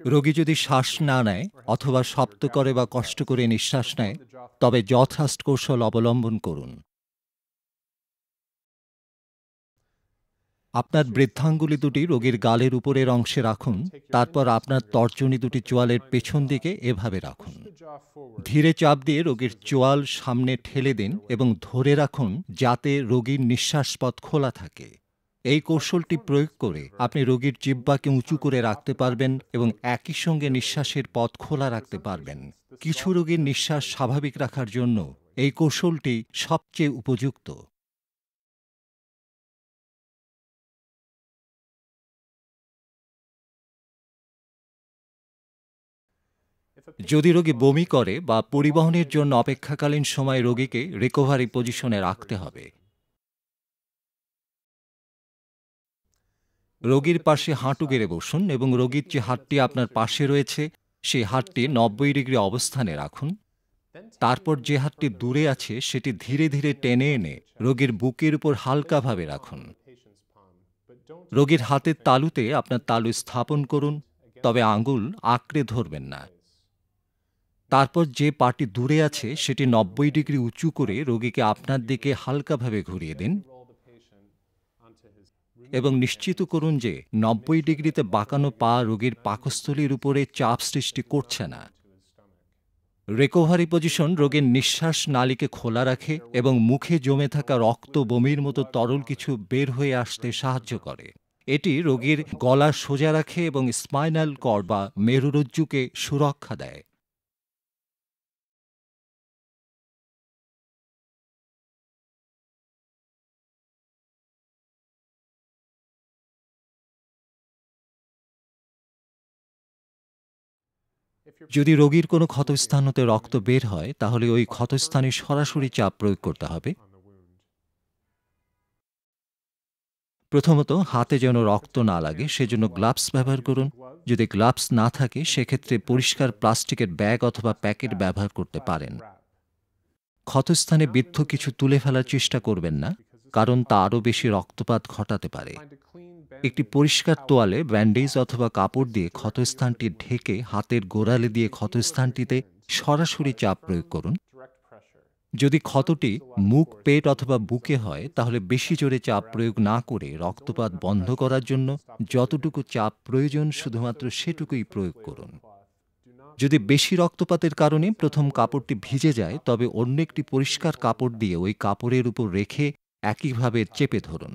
রোগী যদি শ্বাস না নেয় অথবা শব্দ করে বা কষ্ট করে নিঃশ্বাস নেয়, তবে যথাযথ কৌশল অবলম্বন করুন। আপনার বৃদ্ধাঙ্গুলি দুটি রোগীর গালের উপরের অংশে রাখুন। তারপর আপনার তর্জনী দুটি চোয়ালের পেছন দিকে এভাবে রাখুন। ধীরে চাপ দিয়ে রোগীর চোয়াল সামনে ঠেলে দিন এবং ধরে রাখুন যাতে রোগীর নিঃশ্বাসপথ খোলা থাকে। এই কৌশলটি প্রয়োগ করে আপনি রোগীর জিহ্বাকে উঁচু করে রাখতে পারবেন এবং একই সঙ্গে নিঃশ্বাসের পথ খোলা রাখতে পারবেন। কিছু রোগীর নিঃশ্বাস স্বাভাবিক রাখার জন্য এই কৌশলটি সবচেয়ে উপযুক্ত। যদি রোগী বমি করে বা পরিবহনের জন্য অপেক্ষাকালীন সময় রোগীকে রিকভারি পজিশনে রাখতে হবে। রোগীর পাশে হাঁটু গেড়ে বসুন এবং রোগীর যে হাতটি আপনার পাশে রয়েছে সেই হাতটি 90 ডিগ্রি অবস্থানে রাখুন। তারপর যে হাতটি দূরে আছে সেটি ধীরে ধীরে টেনে এনে রোগীর বুকের উপর হালকাভাবে রাখুন। রোগীর হাতের তালুতে আপনার তালু স্থাপন করুন, তবে আঙুল আঁকড়ে ধরবেন না। তারপর যে পাটি দূরে আছে সেটি 90 ডিগ্রি উঁচু করে রোগীকে আপনার দিকে হালকাভাবে ঘুরিয়ে দিন এবং নিশ্চিত করুন যে 90 ডিগ্রিতে বাঁকানো পা রোগীর পাকস্থলীর উপরে চাপ সৃষ্টি করছে না। রিকভারি পজিশন রোগীর নিঃশ্বাস নালীকে খোলা রাখে এবং মুখে জমে থাকা রক্ত, বমির মতো তরল কিছু বের হয়ে আসতে সাহায্য করে। এটি রোগীর গলা সোজা রাখে এবং স্পাইনাল কর্ড বা মেরুরজ্জুকে সুরক্ষা দেয়। যদি রোগীর কোনো ক্ষতস্থান হতে রক্ত বের হয়, তাহলে ওই ক্ষতস্থানে সরাসরি চাপ প্রয়োগ করতে হবে। প্রথমত, হাতে যেন রক্ত না লাগে সেজন্য গ্লাভস ব্যবহার করুন। যদি গ্লাভস না থাকে সেক্ষেত্রে পরিষ্কার প্লাস্টিকের ব্যাগ অথবা প্যাকেট ব্যবহার করতে পারেন। ক্ষতস্থানে বিদ্ধ কিছু তুলে ফেলার চেষ্টা করবেন না, কারণ তা আরও বেশি রক্তপাত ঘটাতে পারে। একটি পরিষ্কার তোয়ালে, ব্যান্ডেজ অথবা কাপড় দিয়ে ক্ষতস্থানটি ঢেকে হাতের গোড়ালি দিয়ে ক্ষতস্থানটিতে সরাসরি চাপ প্রয়োগ করুন। যদি ক্ষতটি মুখ, পেট অথবা বুকে হয় তাহলে বেশি জোরে চাপ প্রয়োগ না করে রক্তপাত বন্ধ করার জন্য যতটুকু চাপ প্রয়োজন শুধুমাত্র সেটুকুই প্রয়োগ করুন। যদি বেশি রক্তপাতের কারণে প্রথম কাপড়টি ভিজে যায়, তবে অন্য একটি পরিষ্কার কাপড় দিয়ে ওই কাপড়ের উপর রেখে একইভাবে চেপে ধরুন।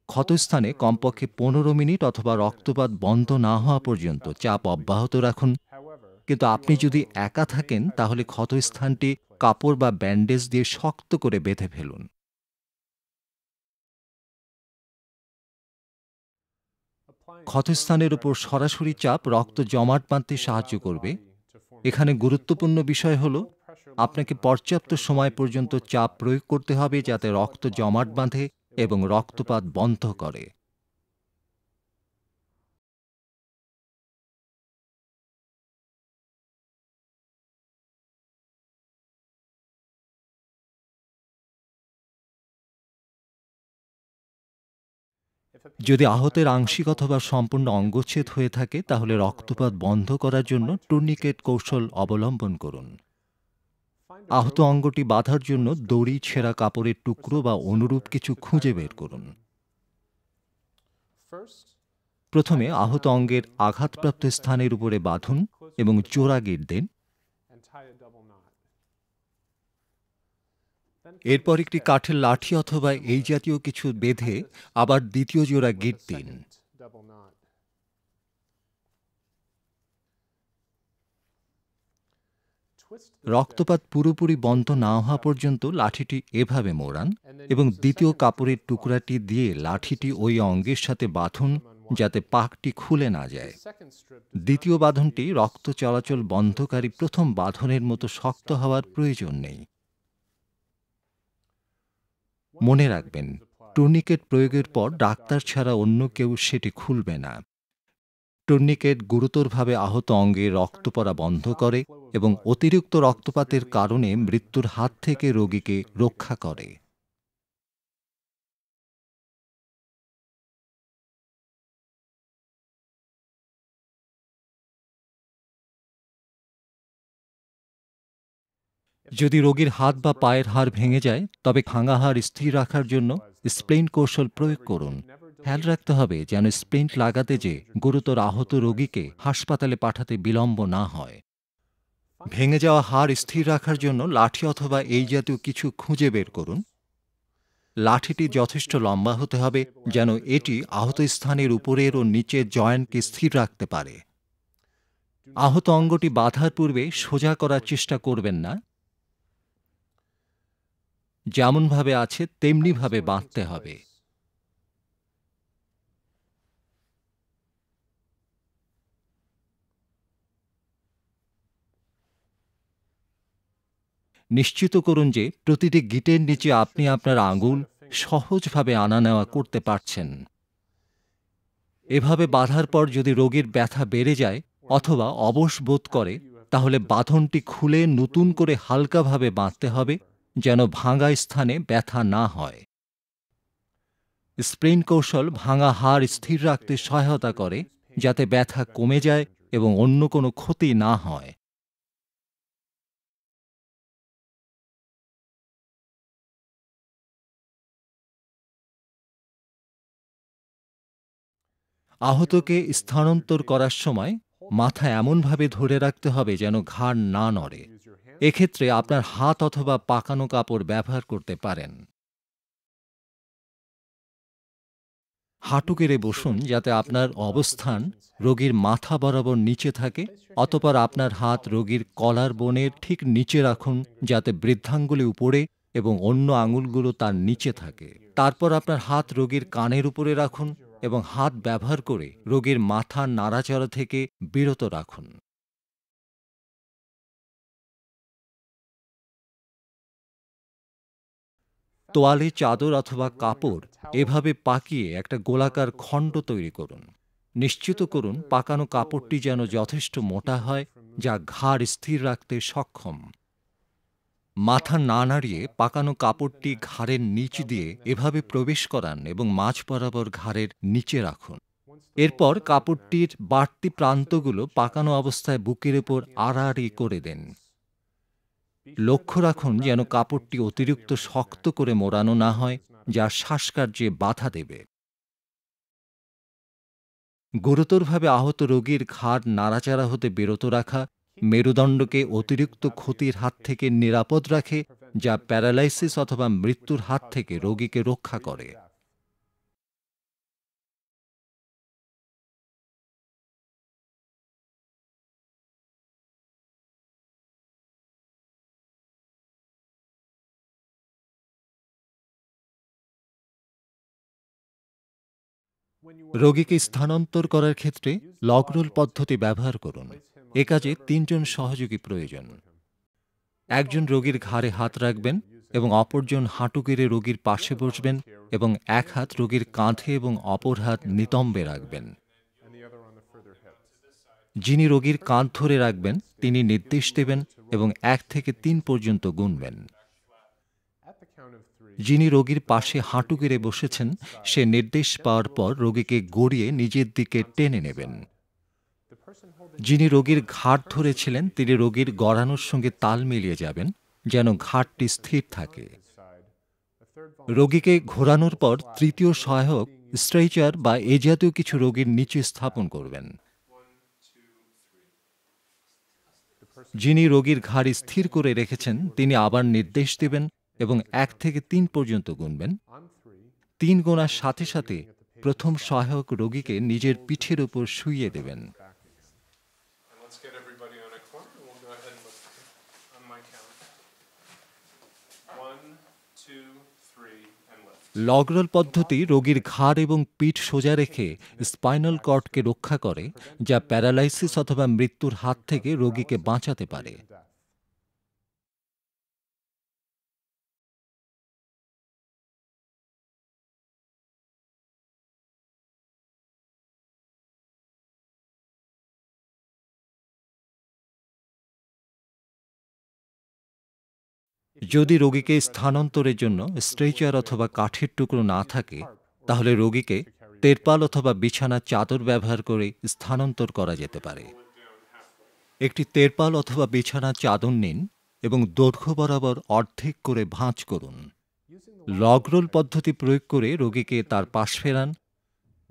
ক্ষতস্থানে কমপক্ষে 15 মিনিট অথবা রক্তপাত বন্ধ না হওয়া পর্যন্ত চাপ অব্যাহত রাখুন। কিন্তু আপনি যদি একা থাকেন তাহলে ক্ষতস্থানটি কাপড় বা ব্যান্ডেজ দিয়ে শক্ত করে বেঁধে ফেলুন। ক্ষতস্থানের উপর সরাসরি চাপ রক্ত জমাট বাঁধতে সাহায্য করবে। এখানে গুরুত্বপূর্ণ বিষয় হল আপনাকে পর্যাপ্ত সময় পর্যন্ত চাপ প্রয়োগ করতে হবে যাতে রক্ত জমাট বাঁধে এবং রক্তপাত বন্ধ করে। যদি আহতের আংশিক অথবা সম্পূর্ণ অঙ্গচ্ছেদ হয়ে থাকে তাহলে রক্তপাত বন্ধ করার জন্য টুর্নিকেট কৌশল অবলম্বন করুন। আহত অঙ্গটি বাঁধার জন্য দড়ি, ছেঁড়া কাপড়ের টুকরো বা অনুরূপ কিছু খুঁজে বের করুন। প্রথমে আহত অঙ্গের আঘাতপ্রাপ্ত স্থানের উপরে বাঁধুন এবং জোড়া গিঁট দিন। এরপর একটি কাঠের লাঠি অথবা এই জাতীয় কিছু বেঁধে আবার দ্বিতীয় জোড়া গিঁট দিন। রক্তপাত পুরোপুরি বন্ধ না হওয়া পর্যন্ত লাঠিটি এভাবে মোড়ান এবং দ্বিতীয় কাপড়ের টুকরাটি দিয়ে লাঠিটি ওই অঙ্গের সাথে বাঁধুন যাতে পাকটি খুলে না যায়। দ্বিতীয় বাঁধনটি রক্ত চলাচল বন্ধকারী প্রথম বাঁধনের মতো শক্ত হওয়ার প্রয়োজন নেই। মনে রাখবেন, টুর্নিকেট প্রয়োগের পর ডাক্তার ছাড়া অন্য কেউ সেটি খুলবে না। টুর্নিকেট গুরুতরভাবে আহত অঙ্গে রক্ত পড়া বন্ধ করে এবং অতিরিক্ত রক্তপাতের কারণে মৃত্যুর হাত থেকে রোগীকে রক্ষা করে। যদি রোগীর হাত বা পায়ের হাড় ভেঙে যায়, তবে ভাঙা হাড় স্থির রাখার জন্য স্প্লিন্ট কৌশল প্রয়োগ করুন। খেয়াল রাখতে হবে যেন স্প্লিন্ট লাগাতে যে গুরুতর আহত রোগীকে হাসপাতালে পাঠাতে বিলম্ব না হয়। ভেঙে যাওয়া হাড় স্থির রাখার জন্য লাঠি অথবা এই জাতীয় কিছু খুঁজে বের করুন। লাঠিটি যথেষ্ট লম্বা হতে হবে যেন এটি আহত স্থানের উপরের ও নিচের জয়েন্টকে স্থির রাখতে পারে। আহত অঙ্গটি বাঁধার পূর্বে সোজা করার চেষ্টা করবেন না, যেমনভাবে আছে তেমনিভাবে বাঁধতে হবে। নিশ্চিত করুন যে প্রতিটি গিঁটের নিচে আপনি আপনার আঙুল সহজভাবে আনা নেওয়া করতে পারছেন। এভাবে বাঁধার পর যদি রোগীর ব্যথা বেড়ে যায় অথবা অবশ বোধ করে, তাহলে বাঁধনটি খুলে নতুন করে হালকাভাবে বাঁধতে হবে যেন ভাঙা স্থানে ব্যথা না হয়। স্প্লিন্ট কৌশল ভাঙা হাড় স্থির রাখতে সহায়তা করে যাতে ব্যথা কমে যায় এবং অন্য কোনো ক্ষতি না হয়। আহতকে স্থানান্তর করার সময় মাথা এমনভাবে ধরে রাখতে হবে যেন ঘাড় না নড়ে। এক্ষেত্রে আপনার হাত অথবা পাকানো কাপড় ব্যবহার করতে পারেন। হাঁটু গেড়ে বসুন যাতে আপনার অবস্থান রোগীর মাথা বরাবর নিচে থাকে। অতঃপর আপনার হাত রোগীর কলার বোনের ঠিক নিচে রাখুন যাতে বৃদ্ধাঙ্গুলি উপরে এবং অন্য আঙুলগুলো তার নিচে থাকে। তারপর আপনার হাত রোগীর কানের উপরে রাখুন এবং হাত ব্যবহার করে রোগীর মাথা নাড়াচাড়া থেকে বিরত রাখুন। তোয়ালে, চাদর অথবা কাপড় এভাবে পাকিয়ে একটা গোলাকার খণ্ড তৈরি করুন। নিশ্চিত করুন পাকানো কাপড়টি যেন যথেষ্ট মোটা হয় যা ঘাড় স্থির রাখতে সক্ষম। মাথা না নাড়িয়ে পাকানো কাপড়টি ঘাড়ের নিচ দিয়ে এভাবে প্রবেশ করান এবং মাঝ বরাবর ঘাড়ের নিচে রাখুন। এরপর কাপড়টির বাড়তি প্রান্তগুলো পাকানো অবস্থায় বুকের উপর আড়াআড়ি করে দেন। লক্ষ্য রাখুন যেন কাপড়টি অতিরিক্ত শক্ত করে মোড়ানো না হয় যা শ্বাসকার্যে বাধা দেবে। গুরুতরভাবে আহত রোগীর ঘাড় নাড়াচাড়া হতে বিরত রাখা মেরুদণ্ডকে অতিরিক্ত ক্ষতির হাত থেকে নিরাপদ রাখে, যা প্যারালাইসিস অথবা মৃত্যুর হাত থেকে রোগীকে রক্ষা করে। রোগীকে স্থানান্তর করার ক্ষেত্রে লগ-রোল পদ্ধতি ব্যবহার করুন। এ কাজে ৩ জন সহযোগী প্রয়োজন। একজন রোগীর ঘাড়ে হাত রাখবেন এবং অপরজন হাঁটু গেড়ে রোগীর পাশে বসবেন এবং এক হাত রোগীর কাঁধে এবং অপর হাত নিতম্বে রাখবেন। যিনি রোগীর কাঁধ ধরে রাখবেন তিনি নির্দেশ দেবেন এবং ১ থেকে ৩ পর্যন্ত গুনবেন। যিনি রোগীর পাশে হাঁটু গেড়ে বসেছেন সে নির্দেশ পাওয়ার পর রোগীকে গড়িয়ে নিজের দিকে টেনে নেবেন। যিনি রোগীর ঘাড় ধরেছিলেন তিনি রোগীর গড়ানোর সঙ্গে তাল মিলিয়ে যাবেন যেন ঘাড়টি স্থির থাকে। রোগীকে ঘোরানোর পর তৃতীয় সহায়ক স্ট্রেচার বা এ জাতীয় কিছু রোগীর নিচে স্থাপন করবেন। যিনি রোগীর ঘাড় স্থির করে রেখেছেন তিনি আবার নির্দেশ দেবেন এবং ১ থেকে ৩ পর্যন্ত গুনবেন। ৩ গোনার সাথে সাথে প্রথম সহায়ক রোগীকে নিজের পিঠের উপর শুইয়ে দেবেন। লগ-রোল পদ্ধতি রোগীর ঘাড় এবং পিঠ সোজা রেখে স্পাইনাল কর্ডকে রক্ষা করে, যা প্যারালাইসিস অথবা মৃত্যুর হাত থেকে রোগীকে বাঁচাতে পারে। যদি রোগীকে স্থানান্তরের জন্য স্ট্রেচার অথবা কাঠের টুকরো না থাকে, তাহলে রোগীকে তেরপাল অথবা বিছানার চাদর ব্যবহার করে স্থানান্তর করা যেতে পারে। একটি তেরপাল অথবা বিছানার চাদর নিন এবং দৈর্ঘ্য বরাবর অর্ধেক করে ভাঁজ করুন। লগ রোল পদ্ধতি প্রয়োগ করে রোগীকে তার পাশ ফেরান।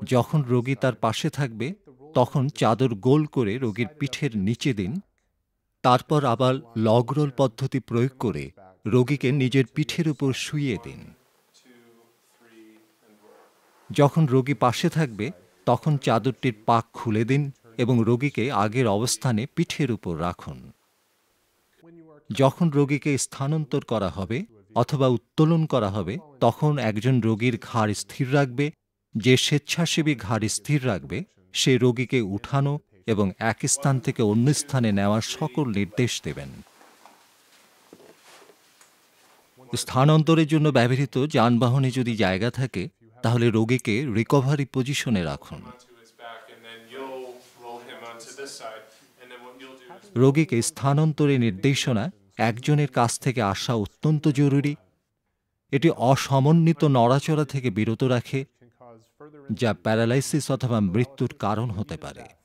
যখন রোগী তার পাশে থাকবে তখন চাদর গোল করে রোগীর পিঠের নিচে দিন। তারপর আবার লগ রোল পদ্ধতি প্রয়োগ করে রোগীকে নিজের পিঠের উপর শুইয়ে দিন। যখন রোগী পাশে থাকবে তখন চাদরটির পাক খুলে দিন এবং রোগীকে আগের অবস্থানে পিঠের উপর রাখুন। যখন রোগীকে স্থানান্তর করা হবে অথবা উত্তোলন করা হবে তখন একজন রোগীর ঘাড় স্থির রাখবে। যে স্বেচ্ছাসেবী ঘাড় স্থির রাখবে সে রোগীকে উঠানো এবং এক স্থান থেকে অন্য স্থানে নেওয়ার সকল নির্দেশ দেবেন। স্থানান্তরের জন্য ব্যবহৃত যানবাহনে যদি জায়গা থাকে তাহলে রোগীকে রিকভারি পজিশনে রাখুন। রোগীকে স্থানান্তরের নির্দেশনা একজনের কাছ থেকে আসা অত্যন্ত জরুরি। এটি অসমন্বিত নড়াচড়া থেকে বিরত রাখে, যা প্যারালাইসিস অথবা মৃত্যুর কারণ হতে পারে।